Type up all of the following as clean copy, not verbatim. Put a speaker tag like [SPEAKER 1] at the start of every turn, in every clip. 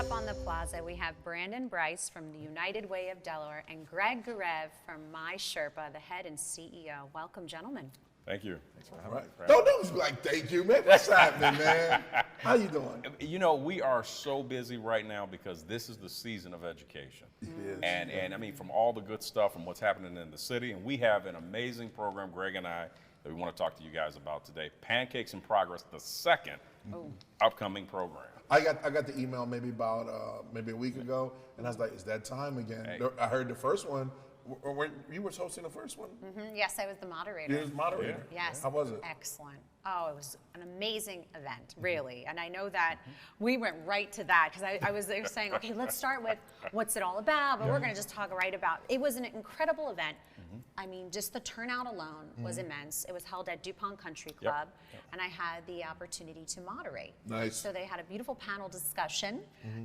[SPEAKER 1] up on the plaza, we have Brandon Brice from the United Way of Delaware and Greg Gurev from My Sherpa, the head and CEO. Welcome, gentlemen.
[SPEAKER 2] Thank you. Thanks for having me.
[SPEAKER 3] Don't like thank you, man. What's happening, man? How you doing?
[SPEAKER 2] You know, we are so busy right now because this is the season of education.
[SPEAKER 3] It is.
[SPEAKER 2] And I mean, from all the good stuff and what's happening in the city, and we have an amazing program, Greg and I, that we want to talk to you guys about today. Pancakes in Progress, the second upcoming program.
[SPEAKER 3] I got the email maybe about maybe a week ago, and I was like, "Is that time again?"
[SPEAKER 2] Hey.
[SPEAKER 3] I heard the first one. You were hosting the first one.
[SPEAKER 1] Yes, I was the moderator.
[SPEAKER 3] You was moderator.
[SPEAKER 1] Yes.
[SPEAKER 3] How was it?
[SPEAKER 1] Excellent. Oh, it was an amazing event, really. And I know that we went right to that because I was there saying, okay, let's start with what's it all about, but we're going to just talk right about. It was an incredible event. I mean, just the turnout alone was immense. It was held at DuPont Country Club, and I had the opportunity to moderate.
[SPEAKER 3] Nice.
[SPEAKER 1] So they had a beautiful panel discussion,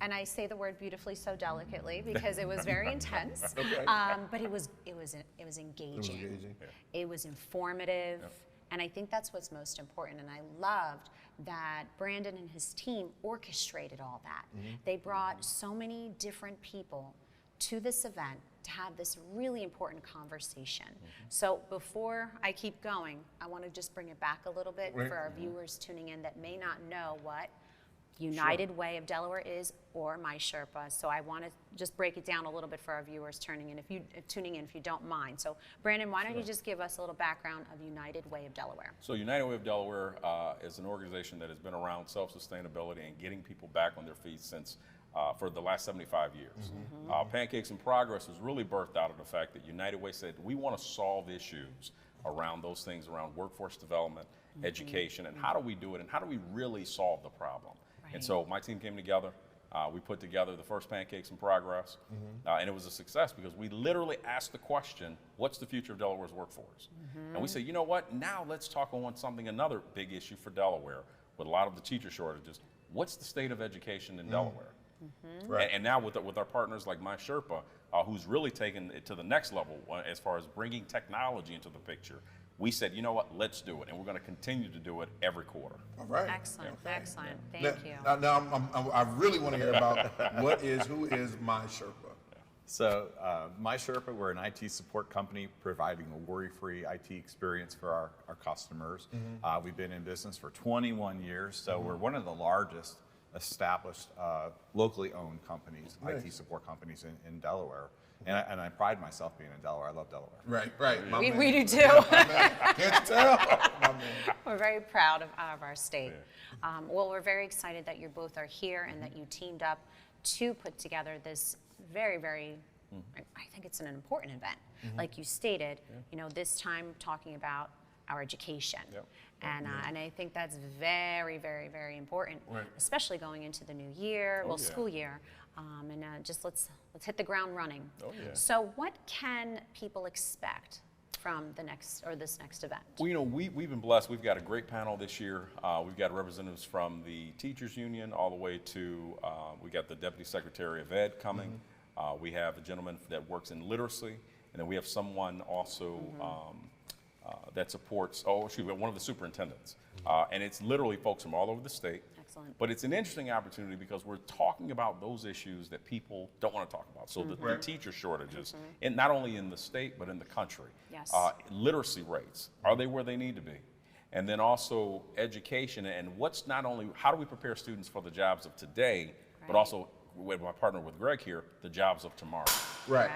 [SPEAKER 1] and I say the word beautifully so delicately because it was very intense.
[SPEAKER 3] Okay.
[SPEAKER 1] But it was engaging.
[SPEAKER 3] It was engaging.
[SPEAKER 1] It was informative. And I think that's what's most important. And I loved that Brandon and his team orchestrated all that. They brought so many different people to this event to have this really important conversation. So before I keep going, I want to just bring it back a little bit for our viewers tuning in that may not know what United Way of Delaware is or My Sherpa. So I want to just break it down a little bit for our viewers tuning in, if you don't mind. So Brandon, why don't you just give us a little background of United Way of Delaware?
[SPEAKER 2] So United Way of Delaware is an organization that has been around self-sustainability and getting people back on their feet since for the last 75 years. Pancakes in Progress was really birthed out of the fact that United Way said we want to solve issues around those things, around workforce development, education, and how do we do it, and how do we really solve the problem? And so my team came together. We put together the first Pancakes in Progress, and it was a success because we literally asked the question, what's the future of Delaware's workforce? And we said, you know what, now let's talk on another big issue for Delaware with a lot of the teacher shortages. What's the state of education in Delaware?
[SPEAKER 3] Right.
[SPEAKER 2] And now with our partners like My Sherpa, who's really taken it to the next level as far as bringing technology into the picture, we said, you know what, let's do it. And we're going to continue to do it every quarter.
[SPEAKER 3] All right.
[SPEAKER 1] Excellent, excellent. Thank you.
[SPEAKER 3] Now I really want to hear about who is My Sherpa.
[SPEAKER 4] So My Sherpa, we're an IT support company providing a worry-free IT experience for our customers. We've been in business for 21 years, so we're one of the largest established locally owned companies, IT support companies in Delaware. And I pride myself being in Delaware. I love Delaware.
[SPEAKER 3] Right.
[SPEAKER 1] We do too.
[SPEAKER 3] Can't tell. My man.
[SPEAKER 1] We're very proud of our state. Well, we're very excited that you both are here and that you teamed up to put together this very, very, I think it's an important event. Like you stated, you know, this time talking about our education. And I think that's very, very, very important, especially going into the new year, school year. Just let's hit the ground running. So what can people expect from this next event?
[SPEAKER 2] Well, you know, we've been blessed. We've got a great panel this year. We've got representatives from the Teachers Union all the way to, we got the Deputy Secretary of Ed coming. We have a gentleman that works in literacy, and then we have someone also that supports, one of the superintendents. And it's literally folks from all over the state.
[SPEAKER 1] Excellent.
[SPEAKER 2] But it's an interesting opportunity because we're talking about those issues that people don't want to talk about. So the teacher shortages, and not only in the state, but in the country.
[SPEAKER 1] Yes.
[SPEAKER 2] Literacy rates, are they where they need to be? And then also education, and how do we prepare students for the jobs of today, but also, with my partner with Greg here, the jobs of tomorrow.
[SPEAKER 3] Right.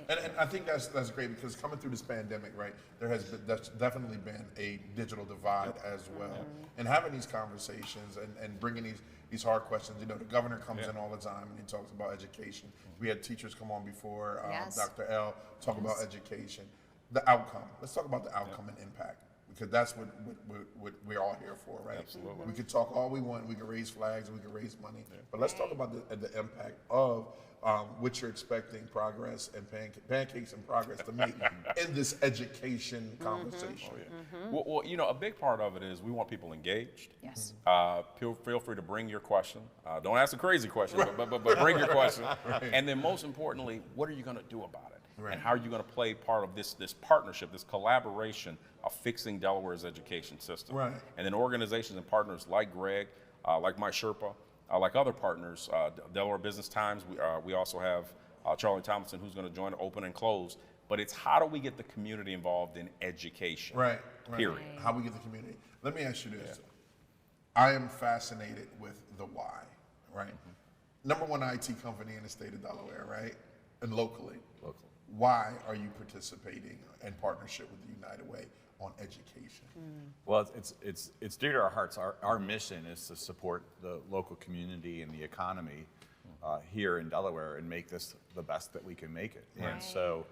[SPEAKER 3] And I think that's great because coming through this pandemic, right, there's definitely been a digital divide as well. And having these conversations and bringing these hard questions, you know, the governor comes in all the time and he talks about education. We had teachers come on before, Dr. L, talk about education. The outcome, let's talk about the outcome and impact. Because that's what we're all here for, right?
[SPEAKER 2] Absolutely.
[SPEAKER 3] We could talk all we want, we can raise flags, we can raise money, but let's talk about the impact of what you're expecting Progress and Pancakes in Progress to make in this education conversation.
[SPEAKER 2] Well, you know, a big part of it is we want people engaged.
[SPEAKER 1] Yes.
[SPEAKER 2] Feel free to bring your question. Don't ask a crazy question, but bring your question. And then most importantly, what are you going to do about it? And how are you going to play part of this partnership, this collaboration of fixing Delaware's education system? And then organizations and partners like Greg, like My Sherpa, like other partners, Delaware Business Times, we also have Charlie Thompson, who's going to join Open and Close. But it's how do we get the community involved in education?
[SPEAKER 3] Right.
[SPEAKER 2] Period.
[SPEAKER 3] How we get the community. Let me ask you this. I am fascinated with the why, right? Number one IT company in the state of Delaware, right? And locally. Why are you participating in partnership with the United Way on education?
[SPEAKER 4] Well, it's dear to our hearts. Our mission is to support the local community and the economy here in Delaware and make this the best that we can make it.
[SPEAKER 1] Right.
[SPEAKER 4] And so,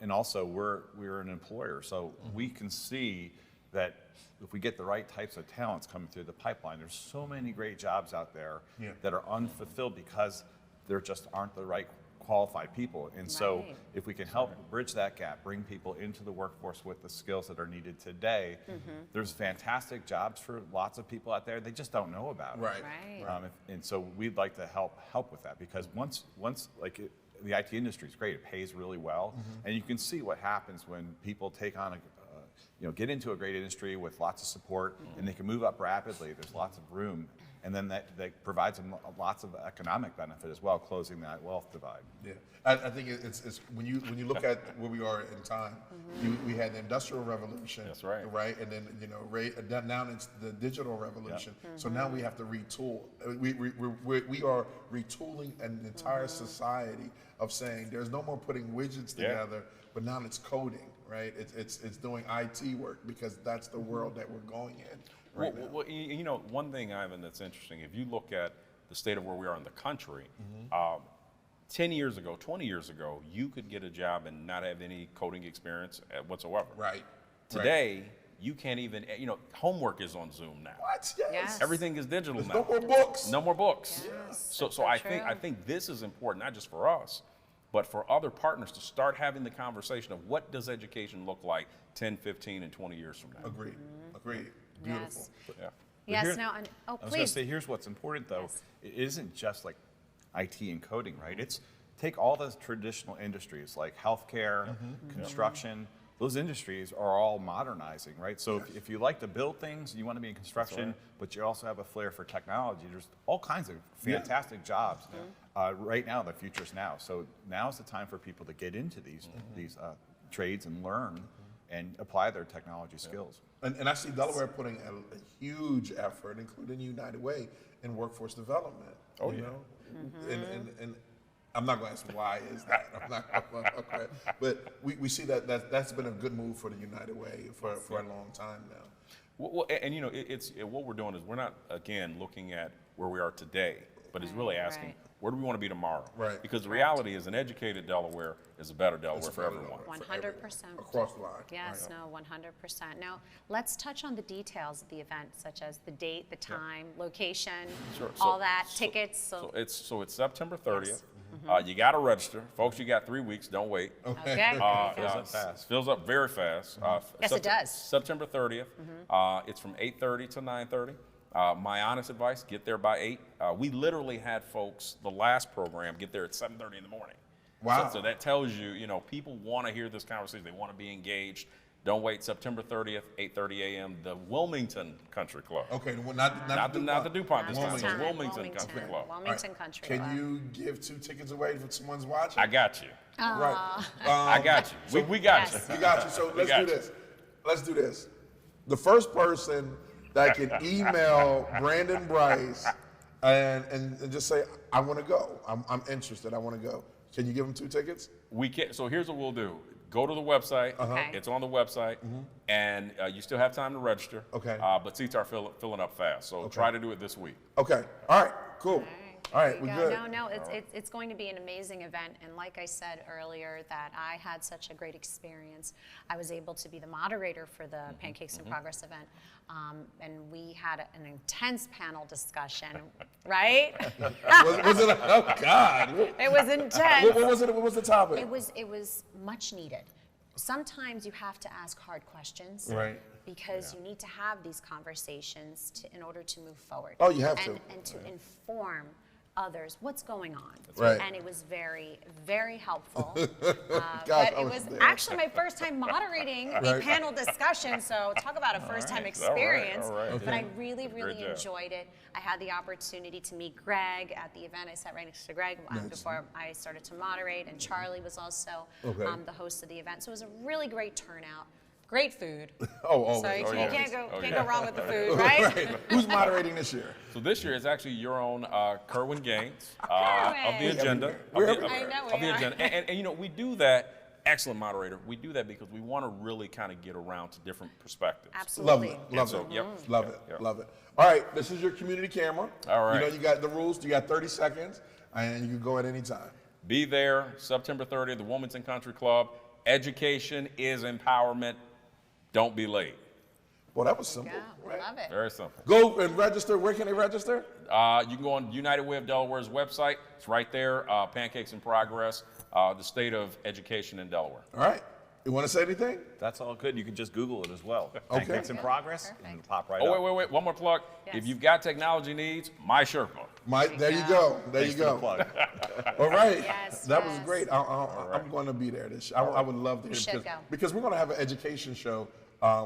[SPEAKER 4] and also we're an employer, so we can see that if we get the right types of talents coming through the pipeline, there's so many great jobs out there that are unfulfilled because there just aren't the right qualified people. And so if we can help bridge that gap, bring people into the workforce with the skills that are needed today, there's fantastic jobs for lots of people out there. They just don't know about it.
[SPEAKER 1] Right.
[SPEAKER 4] And so we'd like to help with that, because once the IT industry is great. It pays really well, and you can see what happens when people take on get into a great industry with lots of support, and they can move up rapidly. There's lots of room. And then that provides them lots of economic benefit as well, closing that wealth divide.
[SPEAKER 3] Yeah, I think it's when you look at where we are in time, we had the Industrial Revolution.
[SPEAKER 2] That's right.
[SPEAKER 3] Right, and then now it's the digital revolution. So now we have to retool. We are retooling an entire society of saying there's no more putting widgets together, but now it's coding. Right, it's doing IT work, because that's the world that we're going in.
[SPEAKER 2] Well, one thing, Ivan, that's interesting, if you look at the state of where we are in the country, 10 years ago, 20 years ago, you could get a job and not have any coding experience whatsoever.
[SPEAKER 3] Right.
[SPEAKER 2] Today, you can't even, homework is on Zoom now.
[SPEAKER 3] What?
[SPEAKER 1] Yes.
[SPEAKER 2] Everything is digital now.
[SPEAKER 3] No more books.
[SPEAKER 2] No more books.
[SPEAKER 1] Yes,
[SPEAKER 2] So I think this is important, not just for us, but for other partners to start having the conversation of what does education look like 10, 15, and 20 years from now.
[SPEAKER 3] Agreed. Beautiful.
[SPEAKER 1] Yes.
[SPEAKER 2] Yeah.
[SPEAKER 1] Yes. Now,
[SPEAKER 4] I was going to
[SPEAKER 1] please.
[SPEAKER 4] say, here's what's important, though.
[SPEAKER 1] Yes.
[SPEAKER 4] It isn't just like IT and coding, right? It's take all the traditional industries like healthcare, construction. Those industries are all modernizing, right? So if you like to build things, you want to be in construction, but you also have a flair for technology, there's all kinds of fantastic jobs. Right now, the future's now. So now's the time for people to get into these trades and learn and apply their technology skills.
[SPEAKER 3] And I see Delaware putting a huge effort, including United Way, in workforce development. And I'm not going to ask why is that. I'm not. Okay. But we see that's been a good move for the United Way for a long time now.
[SPEAKER 2] Well, and it's what we're doing is we're not again looking at where we are today, but it's really asking where do we want to be tomorrow?
[SPEAKER 3] Right.
[SPEAKER 2] Because the reality is an educated Delaware is a better Delaware for everyone.
[SPEAKER 1] 100%.
[SPEAKER 3] Across the line.
[SPEAKER 1] Yes, no, 100%. Now, let's touch on the details of the event, such as the date, the time, location,
[SPEAKER 2] Sure.
[SPEAKER 1] all that, tickets.
[SPEAKER 2] So it's September 30th.
[SPEAKER 1] Yes.
[SPEAKER 2] You got to register, folks. You got 3 weeks. Don't wait.
[SPEAKER 1] Okay.
[SPEAKER 4] Fills up fast.
[SPEAKER 2] Fills up very fast.
[SPEAKER 1] Yes, it does.
[SPEAKER 2] September 30th. It's from 8:30 to 9:30. My honest advice: get there by 8. We literally had folks the last program get there at 7:30 in the morning.
[SPEAKER 3] Wow.
[SPEAKER 2] So that tells you, people want to hear this conversation. They want to be engaged. Don't wait. September 30th, 8:30 a.m. The Wilmington Country Club.
[SPEAKER 3] Okay, well,
[SPEAKER 2] Not the DuPont this time. It's
[SPEAKER 1] Wilmington.
[SPEAKER 2] Wilmington Country Club.
[SPEAKER 1] Wilmington Country Club.
[SPEAKER 3] Can you give 2 tickets away if someone's watching?
[SPEAKER 2] I got you.
[SPEAKER 3] Right.
[SPEAKER 2] I got you. We got
[SPEAKER 1] Yes.
[SPEAKER 2] you.
[SPEAKER 3] We got you. So let's do this. The first person that can email Brandon Brice and just say, I want to go. I'm interested. I want to go. Can you give him 2 tickets?
[SPEAKER 2] We can. So here's what we'll do. Go to the website.
[SPEAKER 1] Okay.
[SPEAKER 2] It's on the website, and you still have time to register.
[SPEAKER 3] Okay.
[SPEAKER 2] But seats are filling up fast. So try to do it this week.
[SPEAKER 3] Okay. All right. Cool. All right. We're good.
[SPEAKER 1] No, it's going to be an amazing event. And like I said earlier, that I had such a great experience. I was able to be the moderator for the Pancakes in Progress event. And we had an intense panel discussion, right?
[SPEAKER 3] was it? Oh God!
[SPEAKER 1] It was intense.
[SPEAKER 3] What was it? What was the topic?
[SPEAKER 1] It was much needed. Sometimes you have to ask hard questions,
[SPEAKER 3] Right.
[SPEAKER 1] Because you need to have these conversations in order to move forward.
[SPEAKER 3] Oh, you have to.
[SPEAKER 1] And to inform others what's going on.
[SPEAKER 3] Right.
[SPEAKER 1] And it was very, very helpful.
[SPEAKER 3] Gosh,
[SPEAKER 1] But
[SPEAKER 3] I
[SPEAKER 1] it
[SPEAKER 3] was
[SPEAKER 1] was
[SPEAKER 3] there.
[SPEAKER 1] actually my first time moderating a panel discussion, so talk about a first-time experience.
[SPEAKER 2] All right.
[SPEAKER 1] But I really, really
[SPEAKER 2] Great job.
[SPEAKER 1] enjoyed it. I had the opportunity to meet Greg at the event. I sat right next to Greg before I started to moderate, and Charlie was also the host of the event. So it was a really great turnout. Great food.
[SPEAKER 3] Oh, always.
[SPEAKER 1] So you
[SPEAKER 3] always.
[SPEAKER 1] can't go
[SPEAKER 2] Oh,
[SPEAKER 1] can't
[SPEAKER 2] yeah.
[SPEAKER 1] go wrong with the food, right?
[SPEAKER 3] Right. Who's moderating this year?
[SPEAKER 2] So this year is actually your own Kerwin Gaines of the
[SPEAKER 1] Kerwin.
[SPEAKER 2] agenda.
[SPEAKER 3] We're
[SPEAKER 2] Of the-
[SPEAKER 3] everywhere.
[SPEAKER 1] I know we
[SPEAKER 2] of the
[SPEAKER 1] are.
[SPEAKER 2] agenda. And you know, we do that, excellent moderator, we do that because we want to really kind of get around to different perspectives.
[SPEAKER 3] Love
[SPEAKER 1] Absolutely.
[SPEAKER 3] it. Love
[SPEAKER 2] So,
[SPEAKER 3] it.
[SPEAKER 2] yep.
[SPEAKER 3] Love it. Love it. All right, this is your community camera.
[SPEAKER 2] All right.
[SPEAKER 3] You know, you got the rules. You got 30 seconds, and you can go at any time.
[SPEAKER 2] Be there, September 30th, the Wilmington Country Club. Education is empowerment. Don't be late.
[SPEAKER 3] Well, that was simple.
[SPEAKER 1] Yeah,
[SPEAKER 3] right?
[SPEAKER 1] love it.
[SPEAKER 2] Very simple.
[SPEAKER 3] Go and register. Where can they register?
[SPEAKER 2] You can go on United Way of Delaware's website. It's right there, Pancakes in Progress, the state of education in Delaware.
[SPEAKER 3] All right. You want to say anything?
[SPEAKER 4] That's all good. You can just Google it as well.
[SPEAKER 3] Okay.
[SPEAKER 4] Pancakes in Progress, and it'll pop right
[SPEAKER 2] Oh,
[SPEAKER 4] up.
[SPEAKER 2] wait. One more plug.
[SPEAKER 1] Yes.
[SPEAKER 2] If you've got technology needs, My Sherpa.
[SPEAKER 3] There you go. There
[SPEAKER 4] Thanks
[SPEAKER 3] you
[SPEAKER 4] for
[SPEAKER 3] go.
[SPEAKER 4] the plug.
[SPEAKER 3] All right.
[SPEAKER 1] Yes,
[SPEAKER 3] That was
[SPEAKER 1] yes.
[SPEAKER 3] great. I'm going to be there. I would love to hear
[SPEAKER 1] should go.
[SPEAKER 3] because we're going to have an education show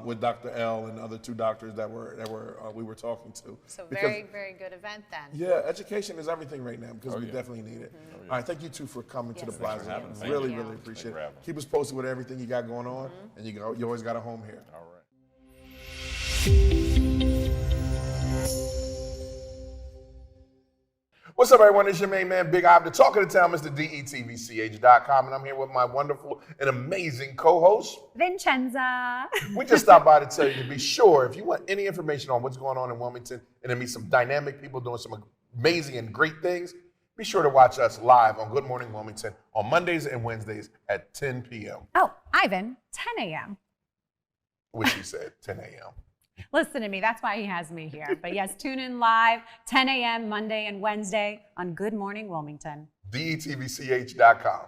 [SPEAKER 3] with Dr. L and the other two doctors that we were talking to.
[SPEAKER 1] So
[SPEAKER 3] Because-
[SPEAKER 1] very, very good event then.
[SPEAKER 3] Yeah, education is everything right now because we definitely need it. All right, thank you two for coming to the
[SPEAKER 1] Yes,
[SPEAKER 3] plaza.
[SPEAKER 1] thank you.
[SPEAKER 3] Really,
[SPEAKER 1] Thank you.
[SPEAKER 3] really appreciate
[SPEAKER 2] Thanks for
[SPEAKER 3] it.
[SPEAKER 2] having us.
[SPEAKER 3] Keep us posted with everything you got going on, and you always got a home here.
[SPEAKER 2] All right.
[SPEAKER 3] What's up, everyone? It's your main man, Big Ob, the talk of the town, Mr. DETVCH.com, and I'm here with my wonderful and amazing co-host.
[SPEAKER 5] Vincenza.
[SPEAKER 3] We just stopped by to tell you to be sure, if you want any information on what's going on in Wilmington and to meet some dynamic people doing some amazing and great things, be sure to watch us live on Good Morning Wilmington on Mondays and Wednesdays at 10 p.m.
[SPEAKER 5] Oh, Ivan, 10 a.m.
[SPEAKER 3] Which he said, 10 a.m.
[SPEAKER 5] Listen to me. That's why he has me here. But yes, tune in live, 10 a.m. Monday and Wednesday on Good Morning Wilmington.
[SPEAKER 3] DETVCH.com.